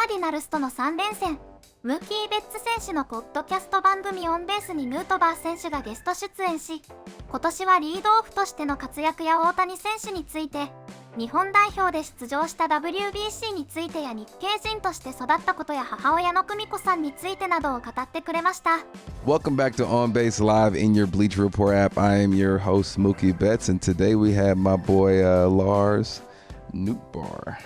カーディナルスとの3連戦。ムーキー・ベッツ選手のポッドキャスト番組オンベースにヌートバー選手がゲスト出演し、今年はリードオフとしての活躍や大谷選手について、日本代表で出場した WBC についてや日系人として育ったことや母親の久美子さんについてなどを語ってくれました。Welcome back to On Base Live in your Bleacher Report app. I am your host Mookie Betts, and today we have my boy Lars Nootbaar.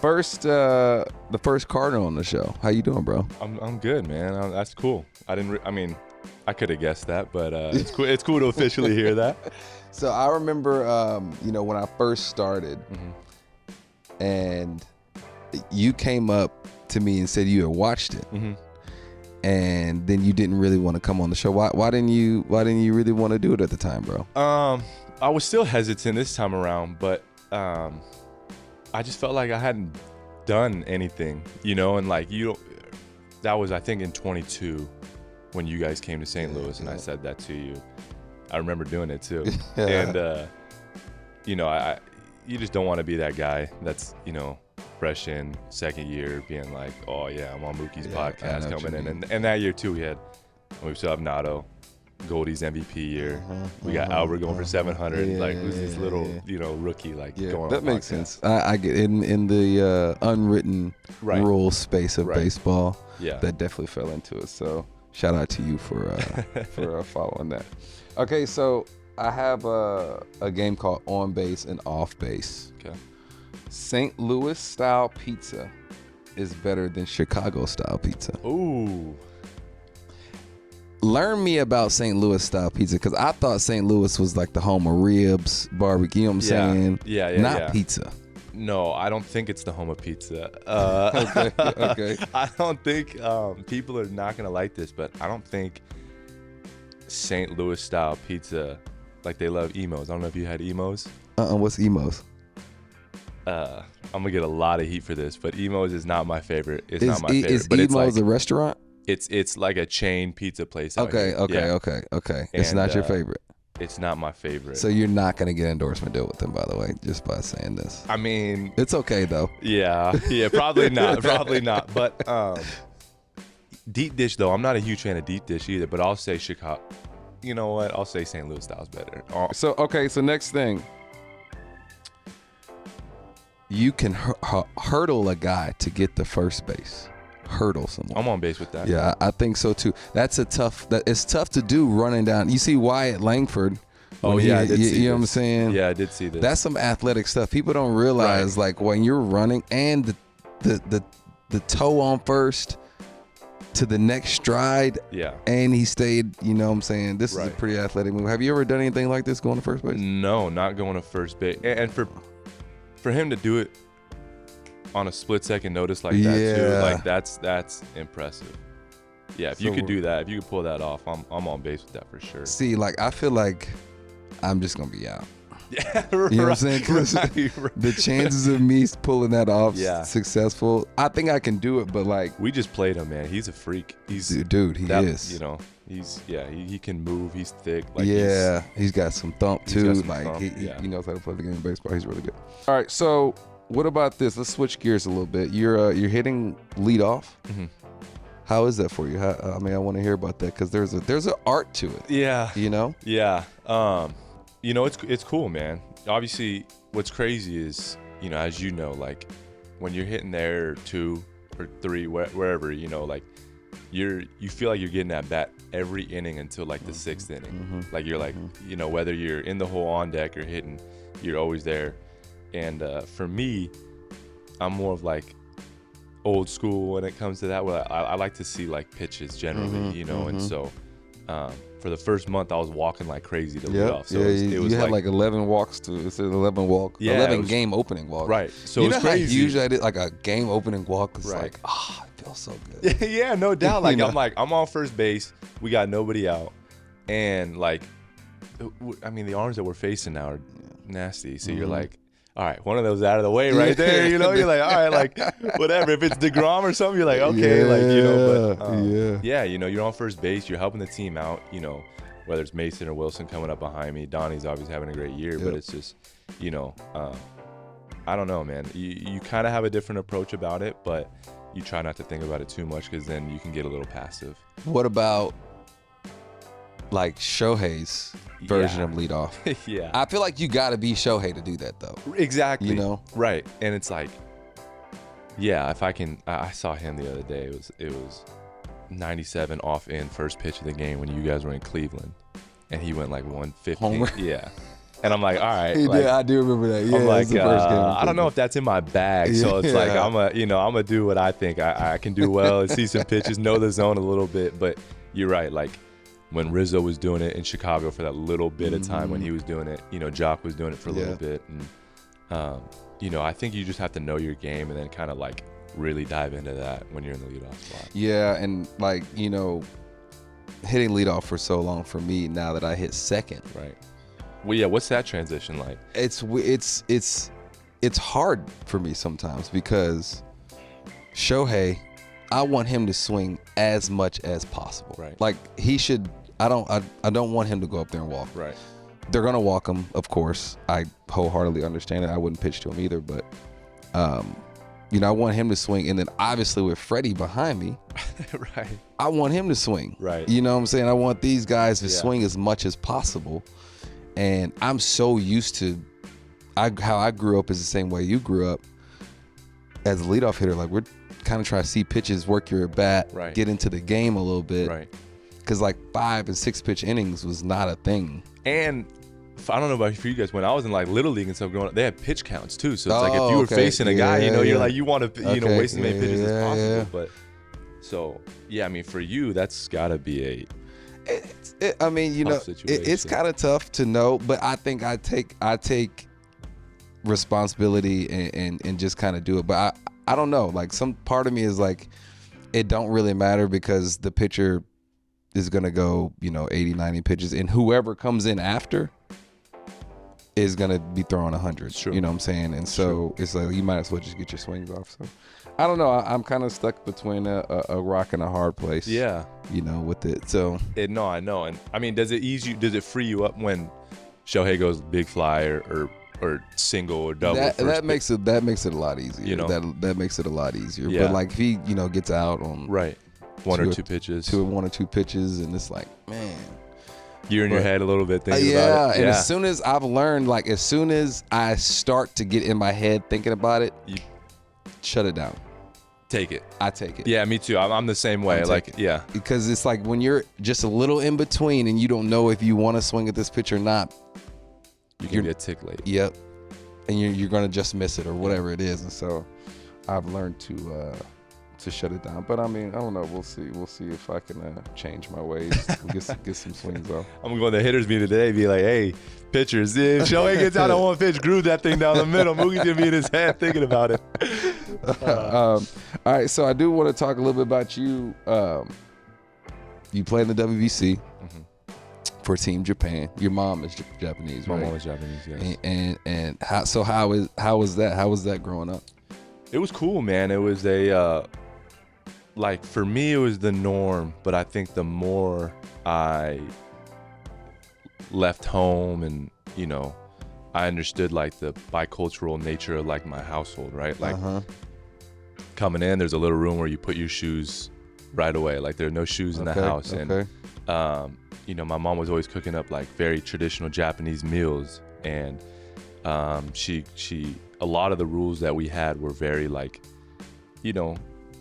The first Cardinal on the show. How you doing, bro? I'm good, man. That's cool. I could have guessed that, but it's cool. It's cool to officially hear that. So I remember, when I first started, and you came up to me and said you had watched it, and then you didn't really want to come on the show. Why didn't you really want to do it at the time, bro? I was still hesitant this time around, but I just felt like I hadn't done anything, and that was, I think, in 22 when you guys came to St. Louis, and I said that to you. I remember doing it too. And, you just don't want to be that guy that's, fresh in second year being like, oh yeah, I'm on Mookie's podcast coming in. And that year too, we still have Nato, Goldie's MVP year. We got Albert going for 700. Who's this little, rookie going on that makes sense. I get in the unwritten rule space of baseball. Yeah, that definitely fell into it. So shout out to you for following that. Okay, so I have a game called On Base and Off Base. Okay. St. Louis style pizza is better than Chicago style pizza. Ooh. Learn me about St. Louis style pizza, because I thought St. Louis was like the home of ribs, barbecue. You know what I'm saying? Yeah. Not pizza. No, I don't think it's the home of pizza. Okay. I don't think people are not gonna like this, but I don't think St. Louis style pizza, like they love Emos. I don't know if you had Emos. What's Emos? I'm gonna get a lot of heat for this, but Emos is not my favorite. It's not my favorite. Is but Emos a restaurant? It's like a chain pizza place. Okay. It's not your favorite. It's not my favorite. So you're not gonna get an endorsement deal with them, by the way, just by saying this. I mean, it's okay though. Yeah, probably not. But deep dish though, I'm not a huge fan of deep dish either. But I'll say Chicago. You know what? I'll say St. Louis style's better. So next thing, you can hurdle a guy to get to first base. Hurdle someone. I'm on base with that. Yeah, I think so too. It's tough to do running down. You see Wyatt Langford. Oh yeah, you know what I'm saying? Yeah, I did see this. That's some athletic stuff. People don't realize like when you're running and the toe on first to the next stride. Yeah. And he stayed, you know what I'm saying? This is a pretty athletic move. Have you ever done anything like this going to first base? No, not going to first base. And for him to do it on a split-second notice like that too, like that's impressive. Yeah, if you could do that, if you could pull that off, I'm on base with that for sure. See, like I feel like I'm just gonna be out. Yeah, you know what I'm saying? The chances of me pulling that off successful, I think I can do it, but like we just played him, man. He's a freak. He's dude. He is. He can move. He's thick. Like he's got some thump too. He knows how to play the game of baseball. He's really good. All right, so what about this? Let's switch gears a little bit. You're hitting leadoff. Mm-hmm. How is that for you? I want to hear about that because there's an art to it. Yeah. You know? Yeah. It's cool, man. Obviously, what's crazy is, as you know, like when you're hitting there 2 or 3, wherever, like you feel like you're getting at bat every inning until like the 6th inning. Mm-hmm. Like you're like, whether you're in the hole on deck or hitting, you're always there. And for me, I'm more of like old school when it comes to that. Well, I like to see like pitches generally, and so for the first month I was walking like crazy to lead off. So it was had like 11 walks to 11 game opening walks. Right. So it's crazy. Usually I did like a game opening walk. It's like, it feels so good. Yeah, no doubt. Like I'm on first base. We got nobody out, and like, I mean, the arms that we're facing now are nasty. So you're like, all right, one of those out of the way right there, you're like, all right, like, whatever. If it's DeGrom or something, you're like, okay, you're on first base, you're helping the team out, whether it's Mason or Wilson coming up behind me. Donnie's obviously having a great year, but it's just, I don't know, man. You kind of have a different approach about it, but you try not to think about it too much because then you can get a little passive. What about like Shohei's version of leadoff? Yeah. I feel like you got to be Shohei to do that though. Exactly. You know? Right. And it's like, yeah, if I can, I saw him the other day. It was 97 off in first pitch of the game when you guys were in Cleveland, and he went like 150. Homer. Yeah. And I'm like, all right. He like, did. I do remember that. Yeah, I'm like, the first game I don't know if that's in my bag. So it's like, Yeah. I'm gonna do what I think I can do well and see some pitches, know the zone a little bit. But you're right. Like when Rizzo was doing it in Chicago for that little bit of time when he was doing it, Jock was doing it for a little bit. And, I think you just have to know your game and then kind of like really dive into that when you're in the leadoff spot. Yeah. And like, hitting leadoff for so long for me now that I hit second. Right. Well, yeah. What's that transition like? It's hard for me sometimes because Shohei, I want him to swing as much as possible. Right. Like he should. I don't want him to go up there and walk. Right. They're gonna walk him, of course. I wholeheartedly understand it. I wouldn't pitch to him either, but I want him to swing, and then obviously with Freddie behind me, Right. I want him to swing. Right. You know what I'm saying? I want these guys to swing as much as possible. And I'm so used to how I grew up is the same way you grew up as a leadoff hitter. Like we're kind of trying to see pitches, work your bat, Right. get into the game a little bit. Right. Because like 5 and 6 pitch innings was not a thing. And I don't know about for you guys, when I was in like little league and stuff growing up, they had pitch counts too. So it's like if you were facing a guy, you're like, you want to, waste as many pitches as possible. Yeah. But so, yeah, I mean, for you, that's got to be tough situation. it's kind of tough to know, but I think I take responsibility and just kind of do it. But I don't know. Like some part of me is like, it don't really matter because the pitcher is going to go, 80, 90 pitches, and whoever comes in after is going to be throwing 100. Sure. You know what I'm saying? And so it's like you might as well just get your swings off. So I don't know. I'm kind of stuck between a rock and a hard place. Yeah. With it. So No, I know. And I mean, does it free you up when Shohei goes big fly or single or double? That makes it a lot easier. That makes it a lot easier. Yeah. But like if he gets out on right one or two pitches, and it's like, man, you're in your head a little bit thinking about it. Yeah, and as soon as I've learned, like as soon as I start to get in my head thinking about it, you shut it down. Take it. I take it. Yeah, me too. I'm the same way. Yeah. Because it's like when you're just a little in between and you don't know if you want to swing at this pitch or not, you can get tick late. Yep. And you're going to just miss it or whatever it is. And so I've learned to shut it down. But I mean, I don't know. We'll see. We'll see if I can change my ways. get some swings off. I'm going to go to the hitters meeting today and be like, hey, pitchers, if Shohei gets out on one pitch, groove that thing down the middle. Moogie's going to be in his head thinking about it. All right. So I do want to talk a little bit about you. You played in the WBC for Team Japan. Your mom is Japanese, right? My mom is Japanese, yes. And how was that? How was that growing up? It was cool, man. It was for me, it was the norm, but I think the more I left home and, I understood like the bicultural nature of like my household, right? Like coming in, there's a little room where you put your shoes right away. Like there are no shoes in the house. Okay. And, my mom was always cooking up like very traditional Japanese meals. And she a lot of the rules that we had were very like,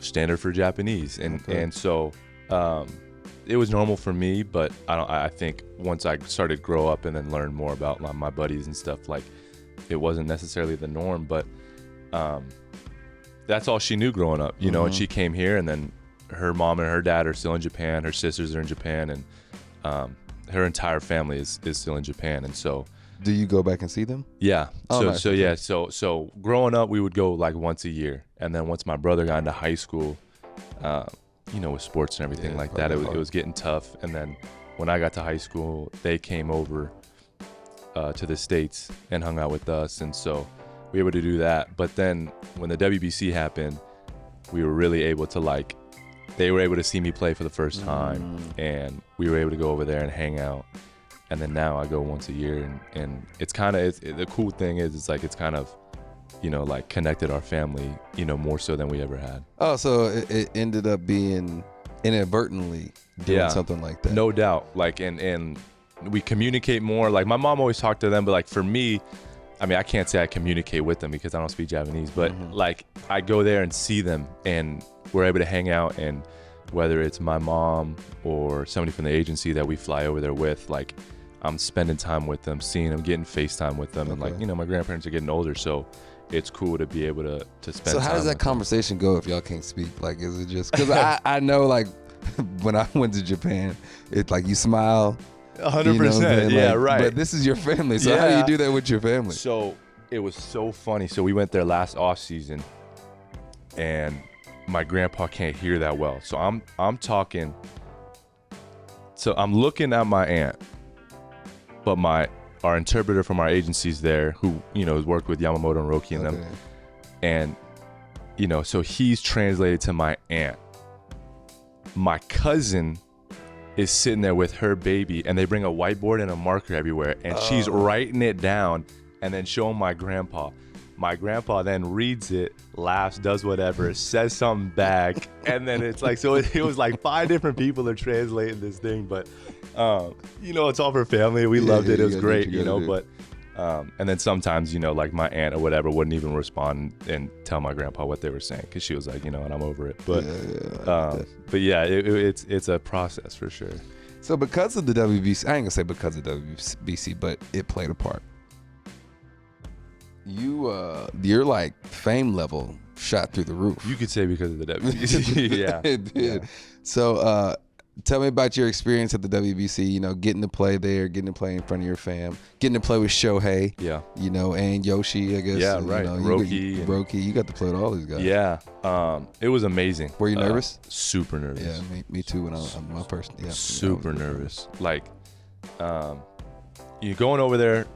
standard for Japanese. And so it was normal for me, but I think once I started to grow up and then learn more about my buddies and stuff, like it wasn't necessarily the norm, but that's all she knew growing up, and she came here and then her mom and her dad are still in Japan. Her sisters are in Japan, and her entire family is still in Japan. And so, do you go back and see them? Yeah. Oh, nice. So growing up, we would go like once a year. And then once my brother got into high school, with sports and everything like that, it was getting tough. And then when I got to high school, they came over to the States and hung out with us. And so we were able to do that. But then when the WBC happened, we were really able to they were able to see me play for the first time. And we were able to go over there and hang out. And then now I go once a year, and it's kind of the cool thing is it's kind of you know, like connected our family, you know, more so than we ever had. Oh, so it ended up being inadvertently doing something like that. No doubt. Like, and we communicate more. Like, my mom always talked to them, but like for me, I mean, I can't say I communicate with them because I don't speak Japanese, but like I go there and see them and we're able to hang out, and whether it's my mom or somebody from the agency that we fly over there with, like I'm spending time with them, seeing them, getting FaceTime with them. And like, you know, my grandparents are getting older, so it's cool to be able to spend time. So how does that conversation go if y'all can't speak? Like, is it just, because I know like when I went to Japan, it's like you smile. 100%. Yeah, like, right. But this is your family, so how do you do that with your family? So it was so funny. So we went there last off season, and my grandpa can't hear that well. So I'm talking. So I'm looking at my aunt, but our interpreter from our agency's there, who, you know, has worked with Yamamoto and Roki and them, and you know, so he's translated to my aunt. My cousin is sitting there with her baby, and they bring a whiteboard and a marker everywhere, and she's writing it down and then showing my grandpa. My grandpa then reads it, laughs, does whatever, says something back, and then it's like, so it was like 5 different people are translating this thing, but you know, it's all for family. We loved it. It was great, you know, but and then sometimes, you know, like my aunt or whatever wouldn't even respond and tell my grandpa what they were saying, because she was like, you know, and I'm over it. But but yeah, it's a process for sure. So because of the WBC, I ain't gonna say because of WBC, but it played a part. Your like fame level shot through the roof. You could say because of the WBC. Yeah, it did. Yeah. So tell me about your experience at the WBC, you know, getting to play there, getting to play in front of your fam, getting to play with Shohei. Yeah. You know, and Yoshi, I guess. Yeah, right. You know, Roki. You got to play with all these guys. Yeah. It was amazing. Were you nervous? Super nervous. Yeah, me too when I'm my first. Yeah. Super nervous. Like, you going over there,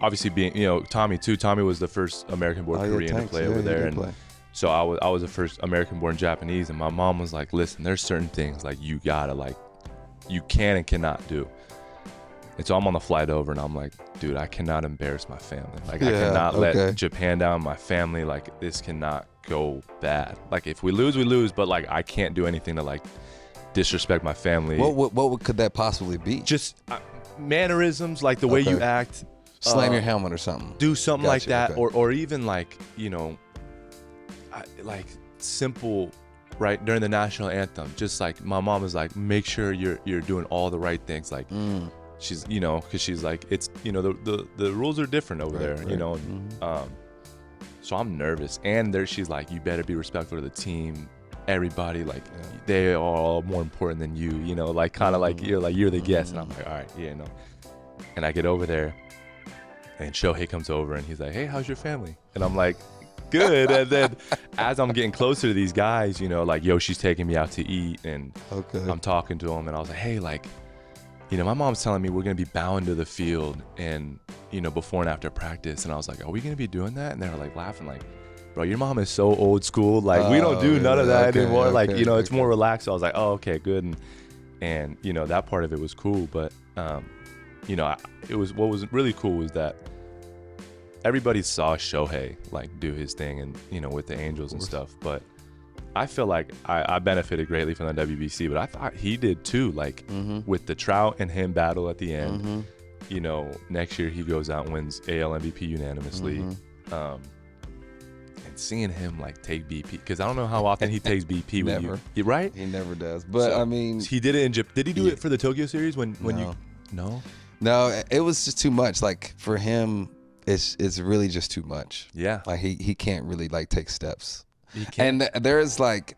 obviously being, you know, Tommy too. Tommy was the first American-born Korean to play over there. And so I was the first American-born Japanese, and my mom was like, listen, there's certain things like you gotta, like, you can and cannot do. And so I'm on the flight over, and I'm like, dude, I cannot embarrass my family. Like, I cannot let Japan down, my family. Like, this cannot go bad. Like, if we lose, we lose, but like, I can't do anything to like disrespect my family. What could that possibly be? Just mannerisms, like the way you act. Slam your helmet or something. Do something like that, or even like, you know, like simple, right, during the national anthem, just like my mom was like, make sure you're doing all the right things. Like she's, you know, because she's like, it's, you know, the rules are different over there, you know. So I'm nervous, and she's like, you better be respectful to the team, everybody, like they are all more important than you, you know, like kind of like you're the guest. And I'm like, all right, yeah, no. And I get over there, and Shohei comes over, and he's like, hey, how's your family? And I'm like, good. And then as I'm getting closer to these guys, you know, like Yoshi's taking me out to eat, and I'm talking to him, and I was like, hey, like, you know, my mom's telling me we're going to be bowing to the field, and, you know, before and after practice. And I was like, are we going to be doing that? And they were like laughing, like, bro, your mom is so old school. Like, we don't do none of that anymore. Like, you know, it's more relaxed. So I was like, oh, okay, good. And, you know, that part of it was cool. But, you know, what was really cool was that everybody saw Shohei like do his thing, and, you know, with the Angels and stuff. But I feel like I benefited greatly from the WBC, but I thought he did too. Like with the Trout and him battle at the end. You know, next year he goes out and wins AL MVP unanimously. And seeing him like take BP, because I don't know how often he takes BP with you, right? He never does. But so, I mean, he did it in Japan. Did he do it for the Tokyo series when you? No, it was just too much. Like for him, it's really just too much. Yeah. Like he can't really like take steps. He can't. And there's like,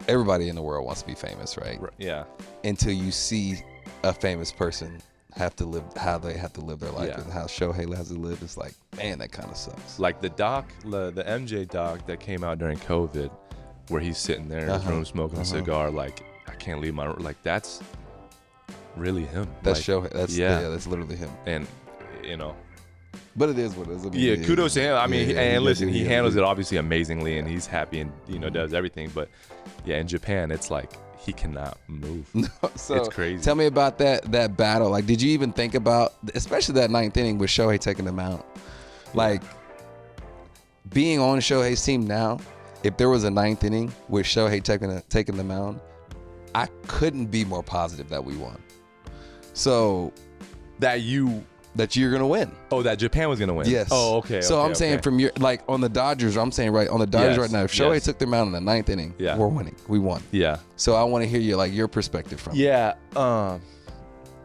everybody in the world wants to be famous, right? Yeah. Until you see a famous person have to live how they have to live their life, and how Shohei has to live, it's like, man, that kind of sucks. Like the MJ doc that came out during COVID, where he's sitting there in his room smoking a cigar, like, I can't leave my room. Like, that's really him. That's Shohei. That's literally him. And, you know, but it is what it is. I mean, kudos to him. I mean, and listen, he handles it obviously amazingly, and he's happy, and, you know, does everything. But yeah, in Japan, it's like he cannot move. So it's crazy. Tell me about that battle. Like, did you even think about, especially that ninth inning with Shohei taking them out? Like, being on Shohei's team now, if there was a 9th inning with Shohei taking the mound, I couldn't be more positive that we won. So that you're gonna win. Oh, that Japan was gonna win. Yes. Oh, okay. So I'm saying from your like on the Dodgers, I'm saying right on the Dodgers right now. If Shohei took their mound in the 9th inning, we're winning. We won. Yeah. So I want to hear your perspective from it. Yeah.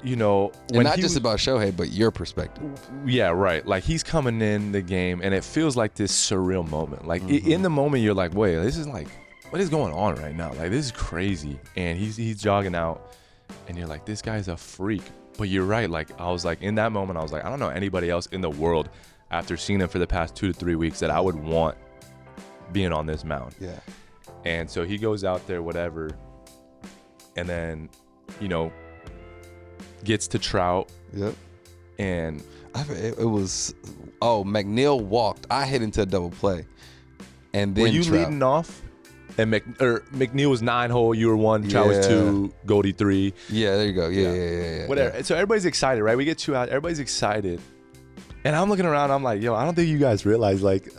You know, and not just about Shohei, but your perspective. Yeah, right. Like he's coming in the game, and it feels like this surreal moment. Like in the moment, you're like, wait, this is like, what is going on right now? Like this is crazy. And he's jogging out, and you're like, this guy's a freak. But you're right. Like I was like, in that moment, I was like, I don't know anybody else in the world after seeing him for the past 2 to 3 weeks that I would want being on this mound. Yeah. And so he goes out there, whatever, and then, you know, gets to Trout. Yep. And it was McNeil walked. I hit into a double play, and then were you Trout. leading off? And McNeil was 9-hole, you were 1, Trout was 2, Goldie 3. Yeah, there you go. Yeah. Whatever. Yeah. So everybody's excited, right? We get 2 out. Everybody's excited, and I'm looking around. I'm like, yo, I don't think you guys realize like.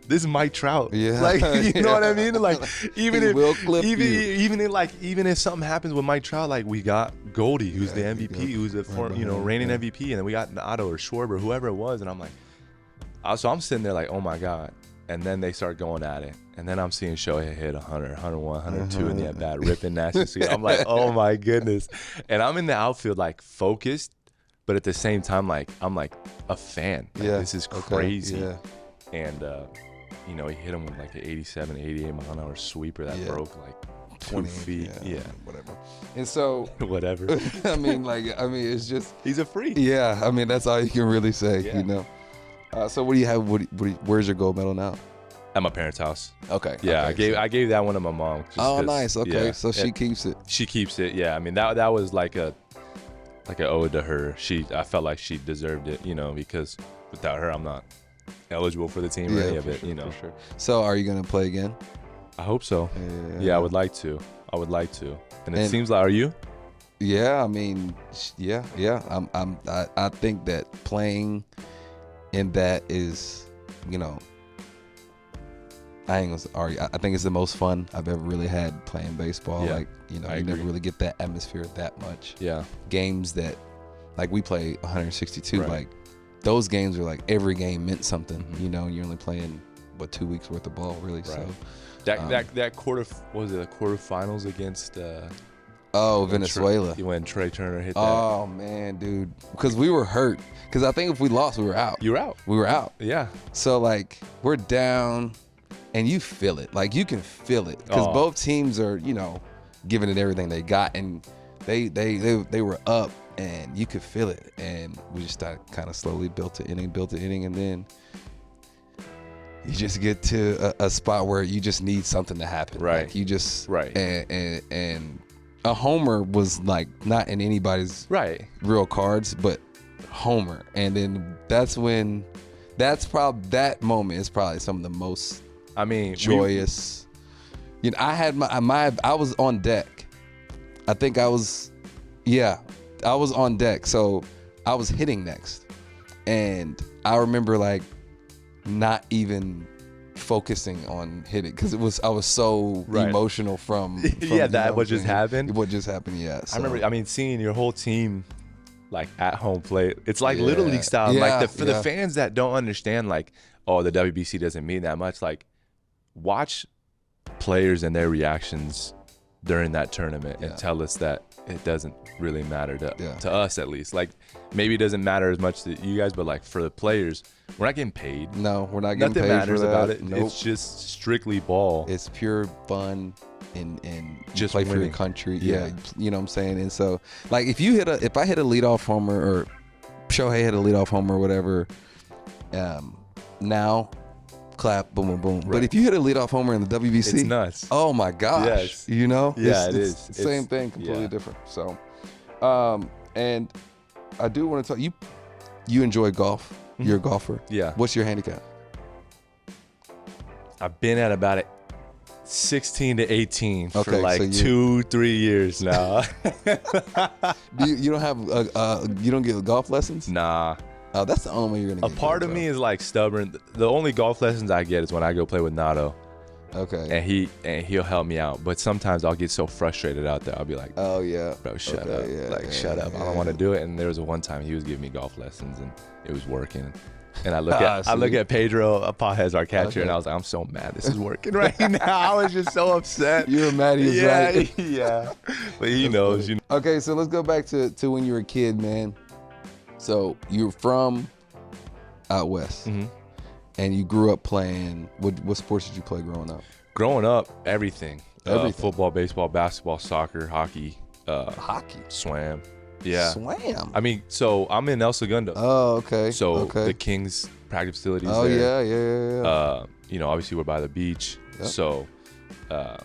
This is Mike Trout. Yeah. Like, you know what I mean? Like, even if something happens with Mike Trout, like we got Goldie, who's the MVP, who's the reigning MVP, and then we got Otto or Schwarber, whoever it was, and I'm like, so I'm sitting there like, oh my God. And then they start going at it. And then I'm seeing Shohei hit 100, 101, 102 in the at-bat, ripping National. I'm like, oh my goodness. And I'm in the outfield like focused, but at the same time, like I'm like a fan. Like, this is crazy. Yeah. And you know, he hit him with like an 87, 88 mile an hour sweeper that broke like 20 feet. Yeah. Whatever. And so whatever. I mean, it's just he's a freak. Yeah. I mean, that's all you can really say, you know. So what do you have? Where's your gold medal now? At my parents' house. Okay. Yeah, okay, I gave that one to my mom. Nice. Okay. So she keeps it. She keeps it. Yeah. I mean, that was like an ode to her. I felt like she deserved it, you know, because without her, I'm not eligible for the team or any of it, you know. For sure. So are you gonna play again? I hope so. Yeah, I would like to. And it seems like, are you? Yeah, I mean, yeah. I think that playing in that is, you know, I ain't gonna argue. I think it's the most fun I've ever really had playing baseball. Yeah, like, you know, you never really get that atmosphere that much. Yeah. Games that, like, we play 162, right. Like, those games are like every game meant something, you know, and you're only playing 2 weeks worth of ball, really. Right. So that quarterfinals against Venezuela. When Trey Turner hit that. Oh man, dude, because we were hurt. Because I think if we lost, we were out. You were out. We were out. Yeah. So like we're down, and you feel it. Like you can feel it because both teams are, you know, giving it everything they got, and they were up. And you could feel it, and we just started kind of slowly built an inning, and then you just get to a spot where you just need something to happen. Right. Like you just right. And a homer was like not in anybody's real cards, but homer, and then that moment is probably some of the most joyous. You know, I had I was on deck. I think I was on deck, so I was hitting next, and I remember like not even focusing on hitting because I was so emotional from what just happened. What just happened? Yeah, so. I remember. Seeing your whole team like at home play. It's like Little League style. Like for the fans that don't understand, like, the WBC doesn't mean that much. Like, watch players and their reactions during that tournament and tell us that it doesn't really matter to us, at least. Like, maybe it doesn't matter as much to you guys, but like for the players, we're not getting paid. No, we're not getting paid. Nothing matters for that. about it. Nope. It's just strictly ball. It's pure fun and just play winning. for your country. Yeah, you know what I'm saying. And so, like, if I hit a leadoff homer, or Shohei hit a leadoff homer or whatever, now clap, boom, boom, boom. Right. But if you hit a leadoff homer in the WBC, it's nuts. Oh my gosh. Yes. You know? Yeah, it's the same thing, completely different. So, and I do want to tell you, you enjoy golf. Mm-hmm. You're a golfer. Yeah. What's your handicap? I've been at about 16 to 18 for like so 2-3 years now. You don't have you don't get golf lessons? Nah. Oh, that's the only way you're gonna A get part good, of bro. me is like stubborn. The only golf lessons I get is when I go play with Nato, Okay. and he'll help me out. But sometimes I'll get so frustrated out there. I'll be like, Oh yeah. bro, shut Okay, up. yeah, Like, yeah, shut up. I yeah. don't want to do it. And there was one time he was giving me golf lessons and it was working. And I look See? at Pedro Pajes, our catcher, Okay. and I was like, I'm so mad this is working right now. I was just so upset. You were mad he was yeah, right. yeah. But he knows, you know. Okay, so let's go back to when you were a kid, man. So you're from out west, Mhm. and you grew up playing. What sports did you play growing up? Growing up, everything. Everything. Football, baseball, basketball, soccer, hockey, Hockey. swam. Yeah. Swam. I mean, so I'm in El Segundo. Oh, okay. So okay. the Kings practice facilities Oh there. yeah. You know, obviously we're by the beach. Yep. So, yeah.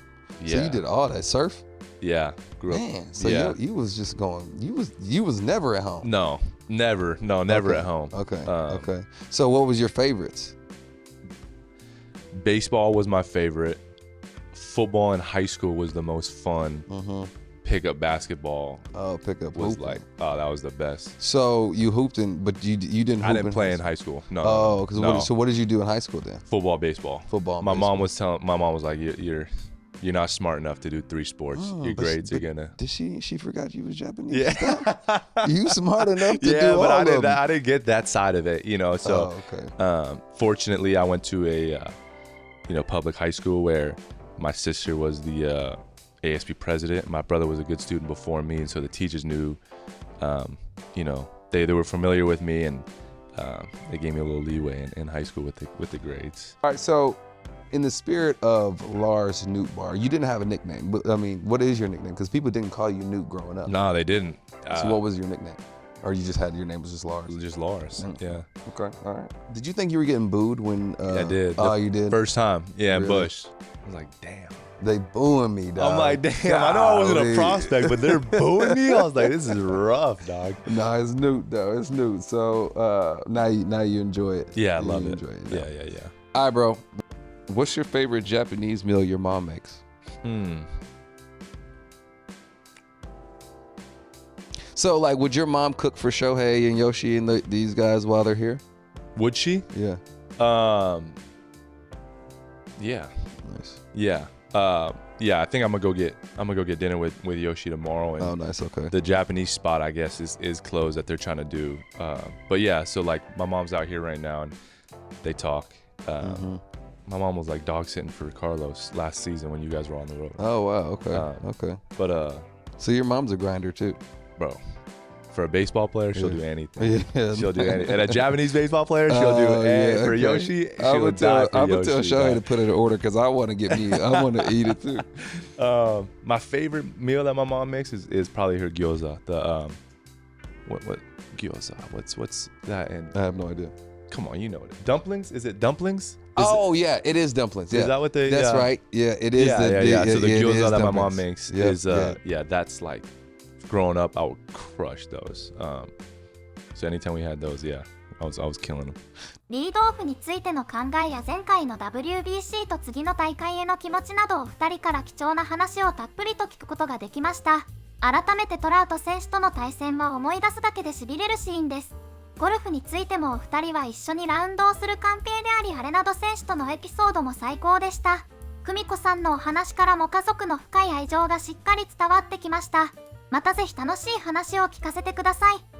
So you did all that surf, Yeah. Grew up. man. So yeah. you was just going. You was never at home. No, never. No, never Okay, at home. Okay. Um, Okay. So what was your favorites? Baseball was my favorite. Football in high school was the most fun. Mm-hmm. Pickup basketball Oh, pickup was hooping. like, oh, that was the best. So you hooped in, but you didn't. I Hoop didn't play in school? high school. No. Oh, because no. so what did you do in high school then? Football, baseball. Football. and My baseball. mom was like, you're not smart enough to do 3 sports. Oh, Your but grades are but gonna. Did she forgot you was Japanese? Yeah. You smart enough to Yeah, do all but of them. I didn't get that side of it, you know. So, Oh, okay. fortunately, I went to a, public high school where my sister was the ASB president. My brother was a good student before me, and so the teachers knew, they were familiar with me, and they gave me a little leeway in high school with the grades. All right. So, in the spirit of Lars Nootbaar, you didn't have a nickname. But I mean, what is your nickname? Because people didn't call you Newt growing up. No, they didn't. So what was your nickname? Or you just had your name was just Lars? Just Lars. Mm. Yeah. Okay. All right. Did you think you were getting booed when? I did. Oh, you did. First time. Yeah, in Really? Bush. I was like, damn. They booing me, dog. I'm like, damn. I know I wasn't a Golly. prospect, but they're booing me. I was like, this is rough, dog. Nah, it's Newt though. It's Newt. So now you enjoy it. Yeah, I You love it. enjoy it. now. Yeah. All right, bro. What's your favorite Japanese meal your mom makes? So, like, would your mom cook for Shohei and Yoshi and these guys while they're here? Would she? Yeah. Yeah. Nice. Yeah. I think I'm gonna go get dinner with Yoshi tomorrow. And Oh, nice. Okay. the Japanese spot, I guess, is closed that they're trying to do. But yeah, so like my mom's out here right now and they talk. My mom was like dog sitting for Carlos last season when you guys were on the road. Oh, wow. Okay. Okay. But So your mom's a grinder too. bro, for a baseball player, she'll do anything. Yeah. She'll do anything. And a Japanese baseball player, she'll do Oh, anything. yeah, For okay. Yoshi, I'm she'll gonna die for tell Yoshi. Shohei to dog. put it in order because I want to get me. I want to eat it too. My favorite meal that my mom makes is probably her gyoza. The what gyoza? What's that? And I have no idea. come on, you know it. Dumplings? Is it dumplings? Oh yeah, it is dumplings. Yeah. Is that what they? That's yeah. right. Yeah, it is. Yeah. So the it gyoza is that my mom dumplings. makes Yeah, is yeah. that's like growing up I would crush those. So anytime we had those, yeah, I was killing them. リードオフについての考えや前回の WBC と次の大会への気持ちなどお二人から貴重な話をたっぷりと聞くことができました。改めてトラウト選手との対戦は思い出すだけで痺れるシーンです。ゴルフについてもお二人は一緒にラウンドをする関係であり、アレナド選手とのエピソードも最高でした。久美子さんのお話からも家族の深い愛情がしっかり伝わってきました。またぜひ楽しい話を聞かせてください。